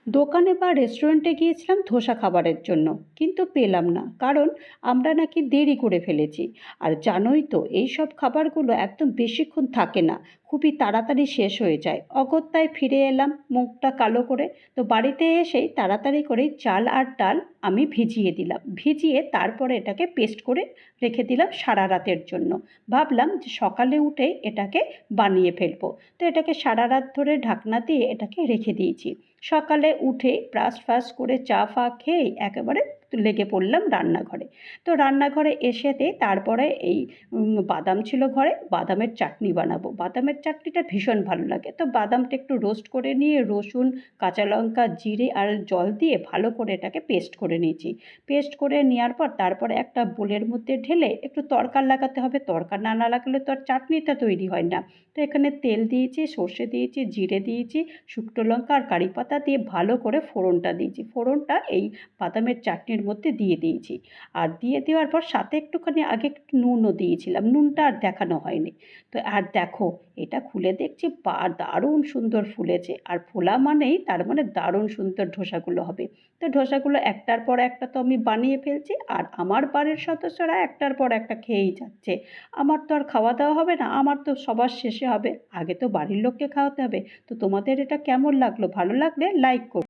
দোকানে বা রেস্টুরেন্টে গিয়েছিলাম ধোসা খাবারের জন্য, কিন্তু পেলাম না, কারণ আমরা নাকি দেরি করে ফেলেছি। আর জানোই তো এই সব খাবারগুলো একদম বেশিক্ষণ থাকে না, খুবই তাড়াতাড়ি শেষ হয়ে যায়। অগত্যায় ফিরে এলাম মুখটা কালো করে। তো বাড়িতে এসেই তাড়াতাড়ি করে চাল আর ডাল আমি ভিজিয়ে দিলাম, ভিজিয়ে তারপরে এটাকে পেস্ট করে রেখে দিলাম সারা রাতের জন্য। ভাবলাম যে সকালে উঠে এটাকে বানিয়ে ফেলবো। তো এটাকে সারা রাত ধরে ঢাকনা দিয়ে এটাকে রেখে দিয়েছি। সকালে উঠে ব্রাশ ফ্রাশ করে চা ফা খেয়ে একেবারে লেগে পড়লাম রান্নাঘরে। তো রান্নাঘরে এসেতে তারপরে এই বাদাম ছিল ঘরে, বাদামের চাটনি বানাবো। বাদামের চাটনিটা ভীষণ ভালো লাগে। তো বাদামটা একটু রোস্ট করে নিয়ে রসুন, কাঁচা লঙ্কা, জিরে আর জল দিয়ে ভালো করে এটাকে পেস্ট করে নিয়েছি। পেস্ট করে নেওয়ার পর তারপরে একটা বোলের মধ্যে ঢেলে একটু তড়কা লাগাতে হবে, তড়কা না লাগালে তো আর চাটনিটা তৈরি হয় না। তো এখানে তেল দিয়েছি, সর্ষে দিয়েছি, জিরে দিয়েছি, শুকনো লঙ্কা আর কারি পাতা দিয়ে ভালো করে ফোড়নটা দিয়েছি। ফোড়নটা এই বাদামের চাটনির মধ্যে দিয়ে দিয়েছি। আর দিয়ে দেওয়ার পর সাথে একটুখানি আগে একটু নুনও দিয়েছিলাম, নুনটা আর দেখানো হয়নি। তো আর দেখো, এটা খুলে দেখছি দারুণ সুন্দর ফুলেছে। আর ফোলা মানেই তার মানে দারুণ সুন্দর ধোসাগুলো হবে। তো ধোসাগুলো একটার পর একটা তো আমি বানিয়ে ফেলছি, আর আমার বাড়ির সদস্যরা একটার পর একটা খেয়েই যাচ্ছে। আমার তো আর খাওয়া দাওয়া হবে না, আমার তো সবার শেষে হবে, আগে তো বাড়ির লোককে খাওয়াতে হবে। তো তোমাদের এটা কেমন লাগলো? ভালো লাগলে লাইক করো।